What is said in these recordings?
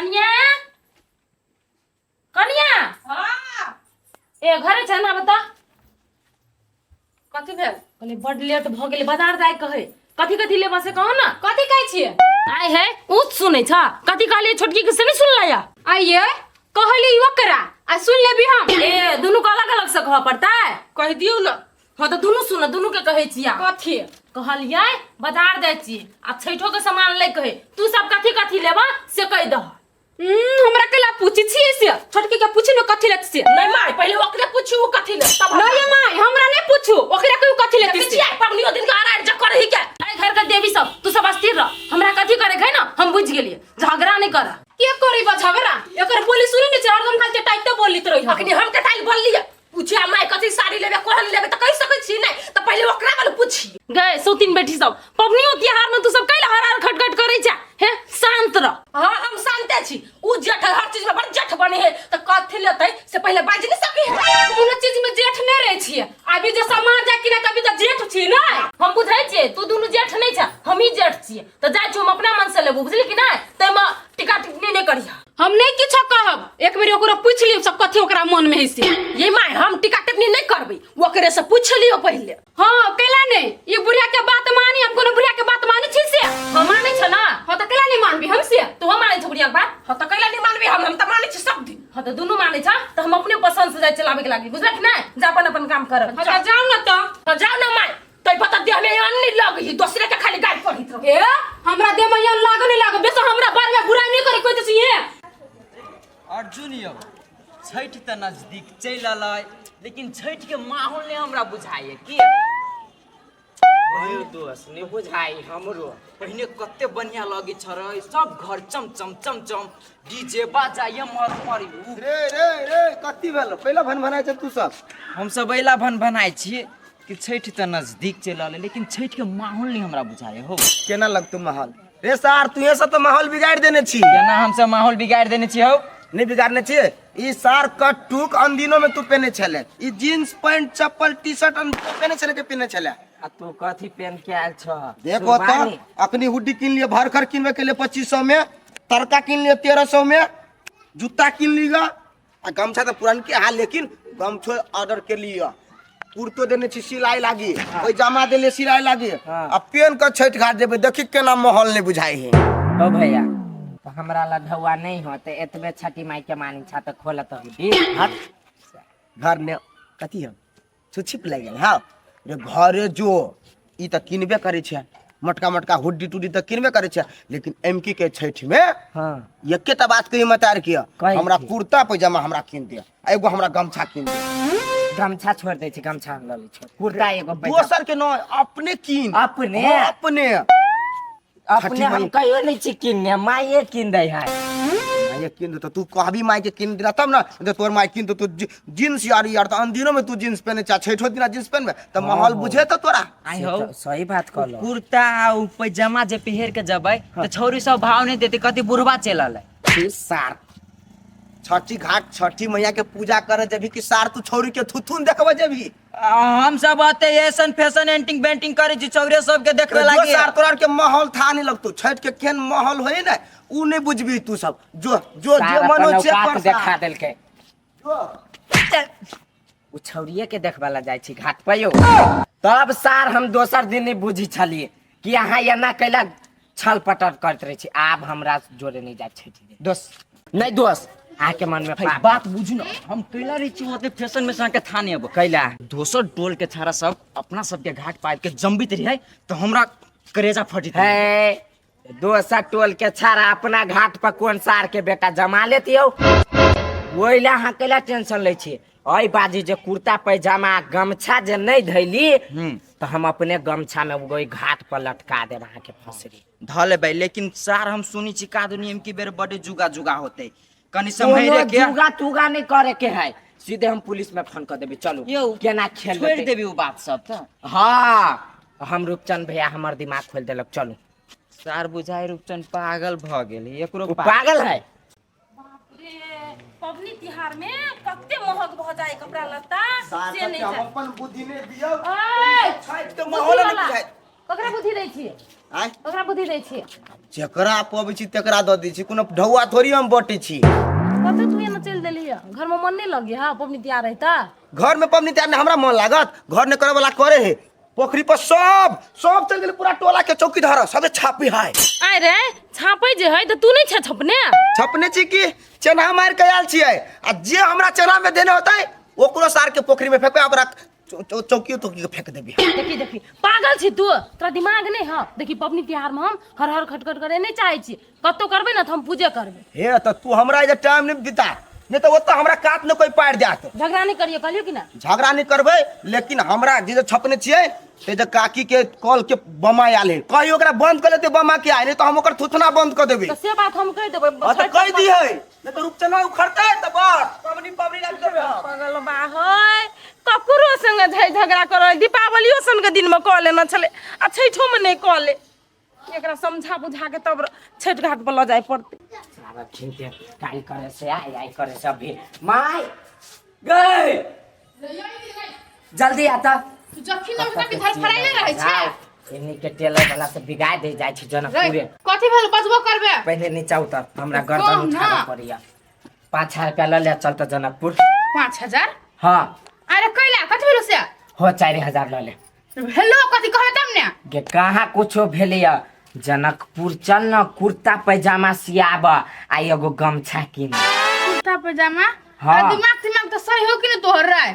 कन्या कन्या हाँ ए घरे छ ना बता कथी भेल कहले बड लेट भ गेले बाजार जाय कहे कथी कथी लेबा से कहो ना कथी कहै छियै आय है ऊत सुनै छ कथी कहले छोटकी के से नहीं सुनला या आइये कहली ओकरा आ सुन लेबी हम ए दोनों को अलग अलग से कह पड़ता है कह दियौ न हां तो दोनों सुन दोनों के कहे छिया कथी कहलियै बाजार जाय छी आ छैठो के सामान ले कहे तू सब कथी कथी लेबा से कह दह हमरा केला पूछी छियै से छोटकी के पूछी न कथी लेत से नहीं माय पहले ओकरे पूछू वो कथी ले तब नहीं माय हमरा नहीं पूछू ओकरा कोई कथी लेत से छिया पबनी दिन का आरार जा करही के अरे घर के देवी सब तू सब अस्थिर रह हमरा कथी करे है ना हम बुझ गेलिए झगड़ा नहीं कर के करी बा झगड़ा एकर बोली सुनी न चार दम खाल के टाइट तो बोलित रही अखनी हम के टाइल बोल लिए पूछिया माय कथी साड़ी लेबे कोहन लेबे त कह सकै छी नहीं त पहले ओकरा वाला पूछी गए सौतीन बेटी सब पबनी त्योहार में तू सब कैला हरार खटखट करे छ हे शांत रह हां हम शांते छी उ जेठ हर चीज में बड़ जेठ बने है त कथी लेतै से पहले बाज नहीं सके है कोनो चीज में जेठ नहीं रहे छियै अभी जे समाज जा कि ना कभी त जेठ छी ना हम बुझाई छियै तू दुनु जेठ नहीं छ हम ही जेठ छियै त जाय छु हम अपना मन से लेबो बुझली कि नहीं तै में टिका टिकनी नहीं करिया हम नहीं किछो कहब एक बेर ओकरा पूछ लियो सब कथी ओकरा मन में है से ये माय हम टिका टिप्पणी नहीं करबे ओकरे से पूछ लियो पहले हां केला नहीं ये बुढ़िया के बात मानी हम कोनो बुढ़िया के बात मानी छी से हम मानै छ ना हां त केला नहीं मानबी हम से तू हम मानै छ बुढ़िया के बात हां त केला नहीं मानबी हम त मानी छी सब दिन हां त दोनों मानै छ त हम अपने पसंद से जाय चलावे के लागी बुझला कि नहीं जा अपन काम कर हां त जाओ न त जाओ ना माय तै पता दे हमें अन्नी लगी दूसरे के खाली गाइड पढ़ित रहो ए हमरा दे में यन लाग नहीं लाग बेस हमरा बारे में बुराई नहीं करे कोई त ये अर्जुन यौ छठ त नजदीक चल आलै लेकिन छठ के माहौल ने हमरा बुझाइए कि भाई दोस्त ने बुझाई हमरो पहिने कते बढ़िया लगे छरै सब घर चम चम चम चम डीजे बाजाए मर मरी रे रे रे कथी भेल पहला भन भनाइ छ तू सब हम सब बैला भन बनाइ छी कि छठ त नजदीक चल आलै लेकिन छठ के माहौल नहीं हमरा बुझाइए हो केना लगतौ माहौल रे सार तू ये सब तो माहौल बिगाड़ देने छी केना हम सब माहौल बिगाड़ देने छी हो नहीं बिगाड़ने छी ई सार कट टूक अन दिनों में तू पहने छले ई जींस पैंट चप्पल टी शर्ट अन पहने छले के पहने छले आ तू कथी पहन के आयल छ देखो तो अपनी हुडी किन लिए भर खर किनवे के लिए 2500 में तरका किन लिए 1300 में जूता किन लिया आ गमछा तो पुरान के हाल लेकिन गमछो ऑर्डर के लिए कुर्तो देने छी सिलाई लागी ओई जामा देले सिलाई लागी अब पेन के छठ घाट जेबे देखि केना माहौल नहीं बुझाई है ओ भैया तो हमरा लढौआ नहीं हो ते एतबे छठी माई के मानी छा त खोलत हुडी हट घर ने कथी हम छुछिप लग गेल हां रे घरे जो ई त किनबे करे छे मटका मटका हुड्डी टुडी त किनबे करे छे लेकिन एमकी के छठ में हां एकेटा बात कही मतार किया कही हमरा थी। कुर्ता पैजामा हमरा किन दे एगो हमरा गमछा किन दे गमछा छोड़ दे छी गमछा ल ले छोड़ कुर्ता एगो पैसा दोसर के न अपने किन अपने? हाँ, अपने अपने छठी हम माई- कहियो नहीं छी किन्ने माई किन दे है माई किन दे तो तू कहबी माई के किन दे तब ना तो तोर माई किन तो तू जींस यार तो अन दिनों में तू जींस पहने चा छठो दिन जींस पहनबे तो माहौल बुझे तो तोरा आई हो सही बात कहलो कुर्ता उ पैजामा जे पहिर के जबै त छौरी सब भाव नहीं देते कथी बुढ़वा चल आलै फिर सार छठी घाट छठी मैया के पूजा करे जबी कि सार तू छौरी के थुथुन देखबे जबी हम सब आते ऐसन फैशन एंटिंग बेंटिंग करे छी छौरे सब के देखबे जो लागी सार तोरा के माहौल था नहीं लगतो छठ के केन माहौल होई ना उ नहीं बुझबी तू सब जो जो जे सारा मनो अपन चेक औकात कर देखा देल के जो उ छौरिये के देखवाला जाय छी घाट पर यो तब सार हम दोसर दिन नहीं बुझी छलिए कि यहाँ एना कैला छल पटर करत रहे छी आब हमरा जोड़े नहीं जाय छठी दोस्त नहीं दोस्त आके मन में पाप बात बुझू ना हम कैला रही छी ओते फैशन में के थाने अब कैला दोसर टोल के छारा सब अपना सब के घाट पाइप के जम्बित रहे तो हमरा करेजा फटित है दोसर टोल के छाड़ा अपना घाट पर कौन सार के बेटा जमा लेतियो ओइ ला अहाँ कैला टेंशन ले छी ओइ बाजी जे कुर्ता पैजामा गमछा जे नहीं धैली तो हम अपने गमछा में ओइ घाट पर लटका देब अहाँ के फसरी ध लेबै लेकिन सार हम सुनी छी कादो नियम की बेर बड़े जुगा जुगा होते कनी समझे के जुगा तुगा नहीं करे के है सीधे हम पुलिस में फोन कर देबी चलो यौ केना खेल छोड़ देबी उ बात सब त हाँ हम रूपचंद भैया हमर दिमाग खोल देलक चलो सार बुझाई रूपचंद पागल भ गेल एकरो वो पागल है बाप रे पबनी तिहार में कते महग भ जाए कपड़ा लत्ता से नहीं हम जाए अपन बुद्धि ने दियो ओए छठ के माहौल नहीं बुझाई ओकरा बुद्धि दै छियै आय ओकरा बुद्धि दै छियै जेकरा पबै छी तेकरा दऽ दै छी कोनो ढौआ थोड़ी हम बटै छी कते तू एना चलि देली है घर में मन नहीं लगी है पबनी त्योहार है त घर में पबनी त्यार हमरा मन लागत घर ने करे वाला करे है पोखरी पर सब चल गेल पूरा टोला के चौकीदार सबे छापी है आय रे छापै जे है त तू नहीं छ छपने छपने छी की चना मार के आयल छियै आ जे हमरा चना में देने होतै ओकरो सार के पोखरी में फेंकबे ओकरा चौकी के फेंक देबी देखी देखी पागल छी तू तोरा दिमाग नहीं है देखी पबनी त्योहार में हम हर हर खटखट करे नहीं चाहे छी कतो करबे ना त हम पूजे करबे हे त तू हमरा जे टाइम नहीं दिता नहीं तो ओत हमरा काट न कोई पार जात झगड़ा नहीं करियो कहलियो कि ना झगड़ा नहीं करबे लेकिन हमरा जे छपने छियै ते जे काकी के कॉल के बमा आयल है कहियो ओकरा बंद कर लेते बमा के आय नहीं तो हम ओकर थुथना बंद कर देबे तो से बात हम कह देबे त कह दी है नहीं तो रूपचना उखड़ते त बस पबनी लग देबे पागल बा होय ककरो संग झगड़ा करो दीपावलियो सन के दिन में कह लेना छले आ छठो में नहीं कह ले एकरा समझा बुझा के तब छठ घाट पर ल जाय पड़ते सारा खिलते काई करे से आई करे सब भी माय गई जल्दी आता जखी न उठा के घर फराइले रहै छै इन्हीं के टेलर वाला से बिगाड़ दे जाय छै जनकपुरे कथि भेल बजबो करबे पहले नीचा उतर हमरा गर्दन उठाना पड़िया 5,000 रुपया ले ले चल त जनकपुर 5000 हां अरे कैला कथि भेल से हो 4,000 ले ले हेलो कथि कहबे तब ने गे कहाँ कुछो भेलिया जनकपुर चल न कुर्ता पैजामा सियाब आ एगो गमछा किन कुर्ता पैजामा हाँ। अरे दिमाग तो सही हो कि नहीं तोहर राय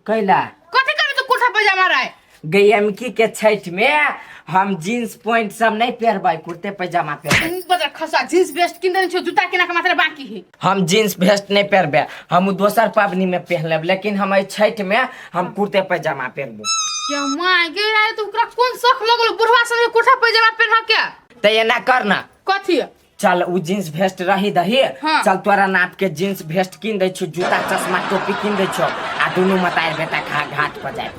कैला कथि करबे तो कुर्ता पैजामा राय गयमकी के छठ में हम जींस पैंट सब नहीं पहनबै कुर्ते पैजामा पहनबै बड़ा खसा जींस वेस्ट किन देने छो जूता केना के मात्र बाकी है हम जींस वेस्ट नहीं पहनबै हम दोसर पाबनी में पहन लेब लेकिन हम छठ में हम कुर्ते पैजामा पहनबै क्या माय गे यार तू ओकरा कोन शौक लगल बुढ़वा सब में कुर्ता पैजामा पहन के त एना कर ना कथि चल उ जींस वेस्ट रही दही हाँ। चल तोरा नाप के जींस वेस्ट किन दै छु जूता चश्मा टोपी किन दै छु आ दुनू मतार बेटा घाट पर जाए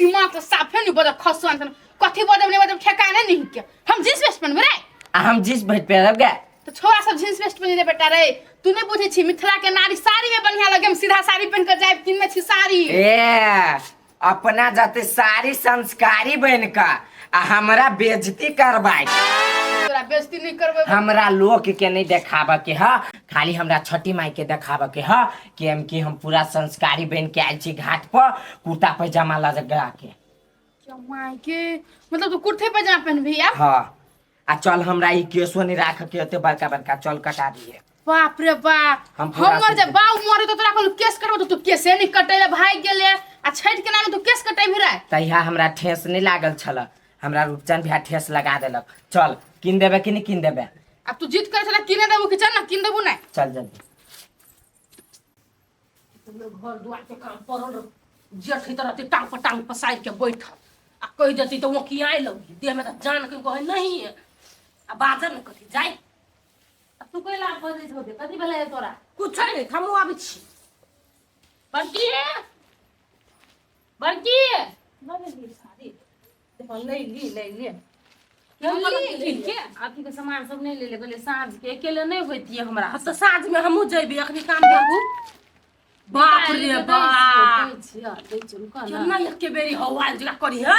दिमाग तो साफ है नहीं बड़ा खसवान कथि बदब नहीं बदब ठेकाने नहीं के हम जींस वेस्ट पहनबे रे आ हम जींस भेट पहनब गे तो छोरा सब जींस वेस्ट पहन दे बेटा रे तू नहीं बुझे छी मिथिला के नारी साड़ी में बढ़िया लगे हम सीधा साड़ी पहन कर जाए किन में छी साड़ी ए अपना जाते सारी संस्कारी बन का आ हमरा बेइज्जती करबाई तोरा बेइज्जती नहीं करबे हमरा लोग के नहीं देखाबा के ह खाली हमरा छठी माई के देखाबा के ह कि हम पूरा संस्कारी बन के आइल छी घाट पर कुर्ता पैजामा लगा के क्या माय के मतलब तू कुर्ते पैजामा पहनबे यार हाँ आ चल हमरा ई केसो नहीं राख के होते बड़का बड़का चल कटा दिए बाप रे बाप हम पूरा हमर जब बाऊ मरे तो तोरा कहलू केस करबो तो तू केसे नहीं कटेले भाग गेले आ छठ के नाम तू केस कटाई भिराय तहिया हमरा ठेस नहीं लागल छल हमरा रूपचंद भैया ठेस लगा देलक चल किन देबे कि नहीं किन देबे अब तू जिद करे छला किने देबो कि चल ना किन देबो ना चल जल्दी घर दुआर के काम पड़ल जेठ तरह टांग पर टांग पसार के बैठ आ कह देती तो वो की आए लगी देह में तो जान के कहे नहीं है आ बाजर न कथी जाई अब तू कोई लाभ कर दे होते कथी भेलै तोरा कुछ नहीं हमहु आबै छी बड़की बड़की नहीं ली साड़ी देखो नहीं ली आपकी के सामान सब नहीं ले ले बोले साँझ के अकेले नहीं होती है हमरा तो साँझ में हमहू जेबी अखनी काम करू बाप रे बाप केना एक के बेरी हवाल जगह करी है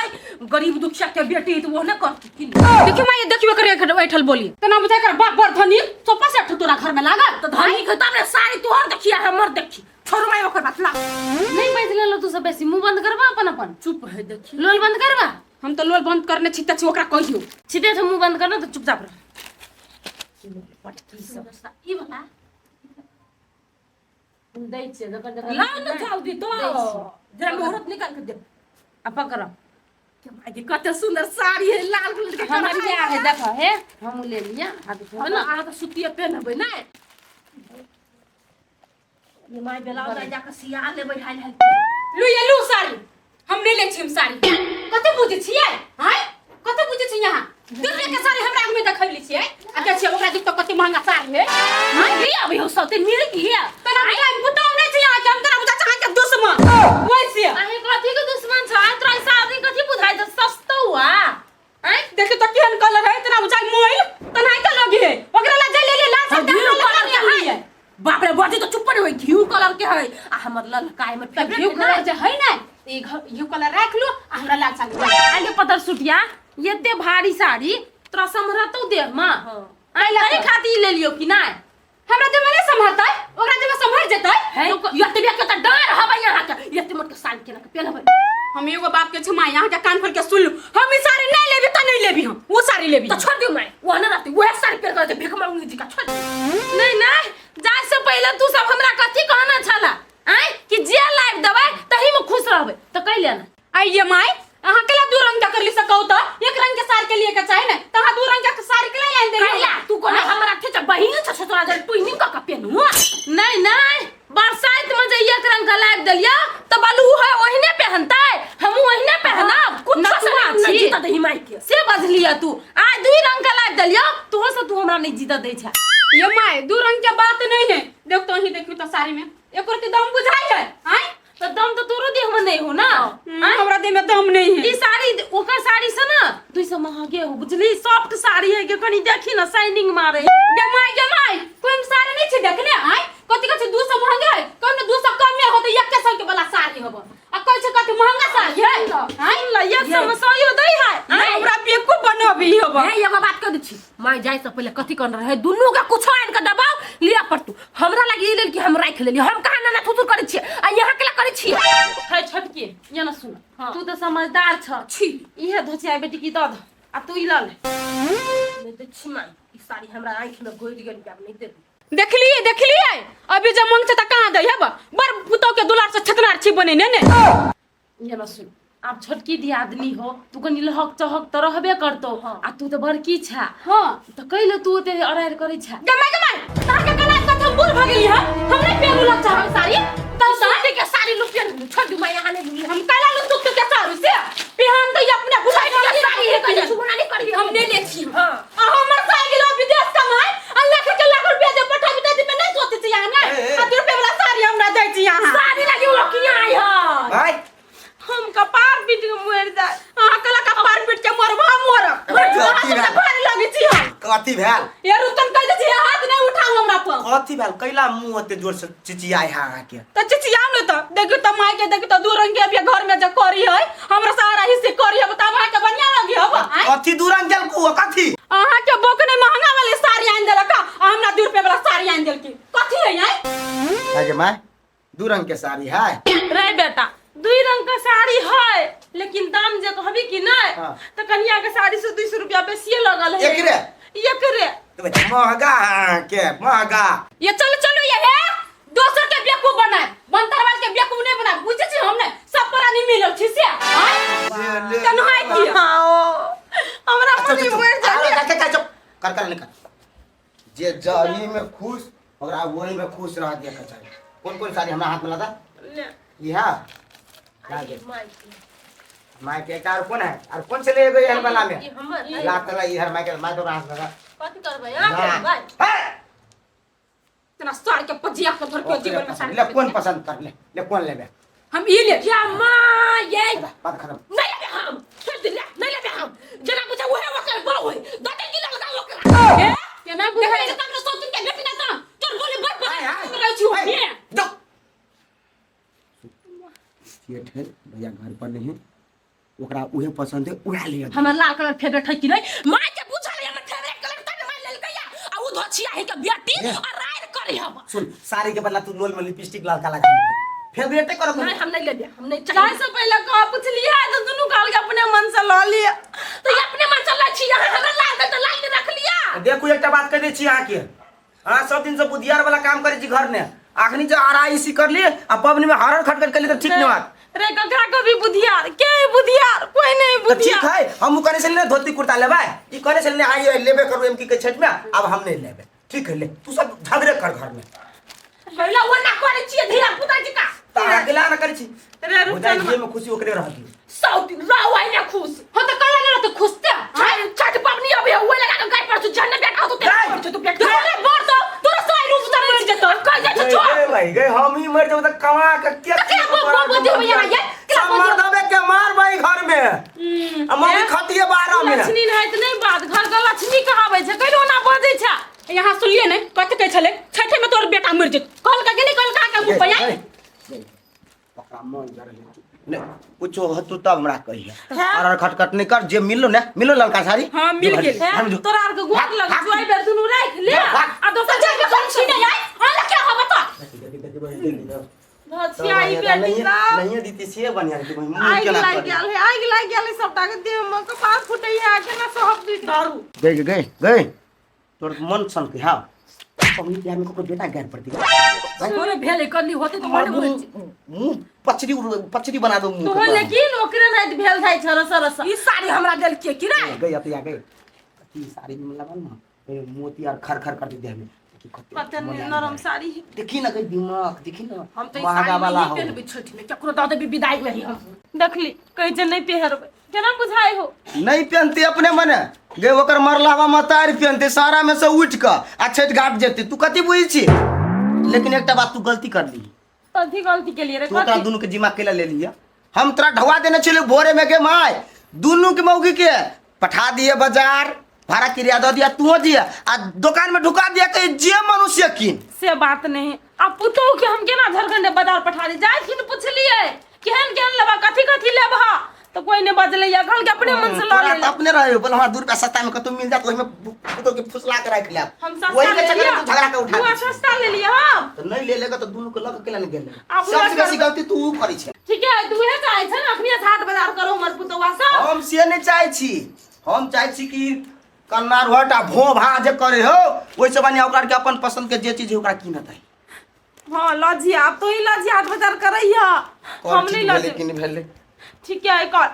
गरीब दुखिया के बेटी तो वो न कर देखियो माय देखियो करे बैठल बोली तना बुझा कर बाप बर धनी सोपा से तोरा घर में लागल तो धनी के तब सारी तोहर देखिया हमर देखी छोड़ माय ओकर बात ला नहीं बैठ ले लो तू सब बेसी मुंह बंद करबा अपन चुप है देखी लोल बंद करबा हम तो लोल बंद करने छिता छी ओकरा कहियो सीधे से मुंह बंद करना तो चुपचाप रह पटकी सब ई बता दै छे जकर जकर ला न जल्दी तो जरा मुहूर्त निकाल के दे अब पकड़ के भाई के कते सुंदर साड़ी है लाल कलर के हमारी बियाह है देखो है हम ले लिया अब ना आ तो सुतिया पहनबे ना ये माय बेलाउ जाके सिया लेबै हाल हाल लू ये लू साड़ी हम नहीं ले छी हम साड़ी कते बुझे छियै हाय कते बुझे छी यहां दुनिया के साड़ी हमरा आंख में देखैली छियै आ के छियै ओकरा दिख तो कते महंगा साड़ी है हां ये अभी हो सते मिल गया तना बुझा बुताव नहीं छी यहां हम तना बुझा चाहे के दुश्मन वैसे अहे कथी के दुश्मन छ तोरा साड़ी कथी बुझाइ त सस्तो हुआ हैं देखे तो केहन कलर है तना बुझा मोइल तना के लगे है ओकरा ला जा ले लाल सब घिउ कलर के है बाप रे बजे तो चुप रह घिउ कलर के है आ हमर ललकाय में घिउ कलर जे है ना ये कलर रख लो आ हमरा लाल साड़ी आगे पतर सुटिया एते भारी साड़ी तोरा समरतो दे मां आई ला नहीं तो। खाती ले लियो कि नहीं हमरा जे मने संभरतै ओकरा जे संभर जेतै है एते बिया के त डर हबे यहाँ के एते मोट के साड़ी के ना पहनबे हम एगो बाप के छमा यहाँ के कान खोल के सुन लू हम ई साड़ी नहीं लेबी त नहीं लेबी हम वो साड़ी लेबी तो छोड़ दियो मैं वो ना रहती वो साड़ी पहन कर भीख मांगू जी का छोड़ नहीं नहीं जाए से पहले तू सब हमरा कथी कहना छला आय कि जे लाइव दबै तही में खुश रहबे तो कह लेना आई ये माई अहाँ केला दू रंग का कर ली सकौ त एक रंग के साड़ी के लिए के चाहे ना तहा दू रंग के साड़ी के लिए लाइन दे कहला तू कोना हमरा थे त बहिन छ छोरा जल पुइनी का पेनु नहीं नहीं बरसात में जे एक रंग का लाइव दलिया त बालू है ओहिने पहनतै हम ओहिने पहनब कुछ नहीं जीता दही माई के से बजलिया तू आ दुई रंग का लाइव दलिया तो से तू हमरा नहीं जीता दै छ ये माई दू रंग के बात नहीं है देख तो ही देखियो त साड़ी में एक रति दाम बुझाई है आय तो दम तो तोरो देह में नहीं हो ना हमरा देह में दम नहीं है ई साड़ी ओकर साड़ी से ना 200 महंगे हो बुझली सॉफ्ट साड़ी है के कनी देखी ना शाइनिंग मारे जमाई कोई में साड़ी नहीं छे देखने आय कथि कथि 200 महंगा है कोई में 200 कम में होते 100 के वाला साड़ी होबो आ कोई छे कथि महंगा साड़ी है हां ला 100 सयो दै है हमरा बेकू बनबी होबो है एगो बात कह दै छी मैं जाय से पहले कथि कर रहे दुन्नु का कुछ आन के दबाव लिया पड़तू हमरा लगी लेल कि हम राख लेली हम कहां ना थुथुर करे छी आ यहां के ला करे छी है छटके ये ना सुन तू तो समझदार छ छी इहे धोचिया बेटी की दद आ तू इला ले नहीं तो छी मैं ई साड़ी हमरा आंख में गोइड गेल के नहीं दे देखलिए अभी जब मंग त कहां दे हेब बर पुतो के दुलार से छतनार छी बने ने ये ना सुन आप छोटकी दी आदमी हो तू कनी लहक चहक त रहबे करतो आ तू तो बड़की छा हां तो कइले तू ते अरार करे छा जमाई तार के कला कथम बुल भ गेली है हमरे पेरू लग चाहे साड़ी तब साड़ी के साड़ी लुपियन छोड़ दू मैं यहां नहीं हम कला लु दुख के साड़ी से पहन दे अपने बुझाई के साड़ी है कहीं सुना नहीं करी हम ले ले छी हां आ हमर साइकिल विदेश कमाई अल्लाह के लाख रुपया जे पठा भी दे में नहीं सोचे छी यहां ना 100 रुपया वाला साड़ी हमरा दे छी यहां साड़ी लगी वो किया आई है भाई हम कपार पीट के मर जाए हां कला कपार पीट के मरबा भारी लगे छी हम कथी भेल ये रुतन कह दे छी हाथ नहीं उठाऊ हमरा पर कथी भेल कैला मुंह ओते जोर से चिचियाई हा के त चिचिया न त देखि त माई के देखि त दू रंग के अभी घर में जे करी है हमरा सारा हिस्से करी है बता भाई के बढ़िया लगी हो कथी दूरन गेल को कथी अहाँ के बोकने महंगा वाले साड़ी आन देलक आ हमरा 2 रुपया वाला साड़ी आन देल की कथी है यार आगे माय दूरन के साड़ी है रे बेटा दुई रंग का साड़ी है लेकिन दाम जे कहबी कि नहीं हाँ। तो कन्या के साड़ी से 200 रुपया बेसी लगल है एकरे तो महंगा के महंगा ये चलो ये है दोसर के बेकू बनाए बनतरवाल के बेकू नहीं बनाए बुझे छी हमने सब पर नहीं मिलल छी से तनहाई की हमरा मनी मर जाए कर निकल जे जाई में खुश और वही में खुश रह दिया के चाहिए कौन साड़ी हमरा हाथ में लगा यह लागे माय के कार कौन है और कौन से ले गए हर वाला में लात ला इधर माय के माय तो हाथ लगा कथि करबै आ भाई तना साड़ी के पजिया के धर के जीवन में साड़ी ले कौन पसंद कर ले कौन लेबे हम ई ले क्या मां ये बात खत्म नहीं लेबे हम छोड़ दे नहीं लेबे हम जना कुछ वो है वो कर बो है दो तीन किलो लगा वो कर ये ना बुझे के तक सो दिन के बेटी ना ता तोर बोले बड़ बड़ रह छी ये दो ये ठहर भैया घर पर नहीं ओकरा उहे पसंद है उहे ले हमर लाल कलर फेवरेट है कि नहीं मां के पूछा ले हमर फेवरेट कलर तने मैं ले गया आ उ धोछिया है के बेटी और राय करे हम सुन साड़ी के बदला तू लोल में लिपस्टिक लाल काला लगा फेवरेट करो नहीं हम नहीं लेबे हम नहीं चाहे से पहले कह पूछ लिया तो दुनु काल के अपने मन से ल लिया तो ये अपने मन से ला छी यहां हमर लाल तो लाल में रख लिया देखो एकटा बात कह दे छी यहां के हां सब दिन से बुधियार वाला काम करे छी घर ने आखनी जो आराइसी कर लिए आ पबनी में हरर खटखट कर लिए तो ठीक नहीं बात रे ककरा को भी बुधियार के बुधियार कोई नहीं तो ठीक बुधियार है हम करे से ले धोती कुर्ता लेबे ई करे से ले आई लेबे करू एमकी के छठ में अब हम नहीं लेबे ठीक है ले तू सब झगड़े कर घर में पहला वो ना करे छी धीरा पुता जी का तारा अकेला ना करे छी रे रुचन ये में खुशी ओकरे रहती सौती राव आई ना खुश हम तो कला नहीं तो खुशते छठ पबनी अबे हुए लगा के गाय पर जन्नत बैठा तो तेरे तो बैठ अरे बोल तो तोरा साई रूप से मर जतो कह जा तो गए भाई गए हम ही मर जाओ तो कमा के क्या बोल भैया ये मार दबे के मार भाई घर में मम्मी खतिए 12 में लक्ष्मी नहीं तो नहीं बात घर का लक्ष्मी कहावे छै कहियो ना बजै छै यहाँ सुनिए नहीं कथि कह छले छठे में तोर बेटा मर जत कल का के नहीं कल का मुंह पे आई पकड़ा मन जरे नहीं कुछ हो तू तब हमरा कहिए और खटखट नहीं कर जे मिलो ना मिलो ललका साड़ी हाँ, मिल गेल। हैं? तोरा आर के गोट लग जोई बेर दुनु राख ले आ दोसर जब कौन छीने आई हां क्या हो बता धसियाई बेटी सब नहीं दीती से बढ़िया के मुंह आग केना लाग कर गेल है आग लाग गेल है सबटा के देह में कपास फुटै है आके ना सब दी दारू गए तोर मन सन के हां पगली बिहार में को बेटा गैर पड़ती तोरे भेले करली होते तो बड़े बोले मुंह पचड़ी बना दो मुंह तो लेकिन ओकरे नहीं भेल थाई छर सरस ई साड़ी हमरा देल के कि रे गई अब आ गई की साड़ी में लगल ना मोती और खर खर कर दे हमें पता नहीं नरम साड़ी है देखी ना कहीं दिमाग देखी ना हम तो ई महंगा साड़ी वाला नहीं हो पहनबे छठ में केकरो दे देबी विदाई में ही हम देखली कहि जे नहीं पहरबे केना बुझाई हो नहीं पहनते अपने मने गे ओकर मरलावा मतार पहनते सारा में से उठ के आ छठ घाट जेते तू कथी बुझी छी लेकिन एकटा बात तू गलती कर ली कथी गलती के लिए रे तू ओकरा कथी दुनू के जिमा केला ले लिया हम तोरा ढवा देने चले भोरे में के माय दुनू के मौगी के पठा दिए बाजार भाड़ा किराया दे दिया तू दिया आ दुकान में ढुका दिया कि जे मनुष्य किन से बात नहीं अब पुतो के हम केना झरखंडे बाजार पठा दे जाय किन पूछलिए केहन केहन लेबा कथी कथी लेबा तो कोई ने बदले या घल के अपने मन से ला ले अपने रहे बोल हमरा 2 रुपया सस्ता में कतौ मिल जात ओहि में पुतो के फुसला के रख ले हम सस्ता वही ले के चक्कर लिया में तू झगड़ा के उठा तू सस्ता ले लिया हम तो नहीं ले लेगा तो दोनों को लग के लेने गेले अब सबसे लग- बेसी गलती तू करी छे ठीक है तू है चाहे छ ना अखनी हाट बाजार करो हमर पुतवा सब हम से नहीं चाहे छी हम चाहे छी कि कन्नार हटा भो भा जे करे हो ओइ से बनिया ओकरा के अपन पसंद के जे चीज है ओकरा कीनत है हां लजिया अब तो ही लजिया हाट बाजार करैया हम नहीं लजे लेकिन भेले ठीक है कर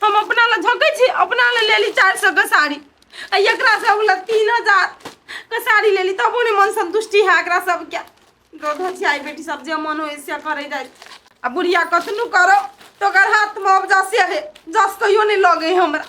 हम अपना ला झकै छी अपना ला लेली 400 के साड़ी आ एकरा से बोला 3000 के साड़ी लेली तबो ने मन संतुष्टि है एकरा सब क्या रोधा छी आई बेटी सब जे मन होय से करे जाय आ बुढ़िया कतनु करो तो कर हाथ में अब जसे है जस कहियो नहीं लगे हमरा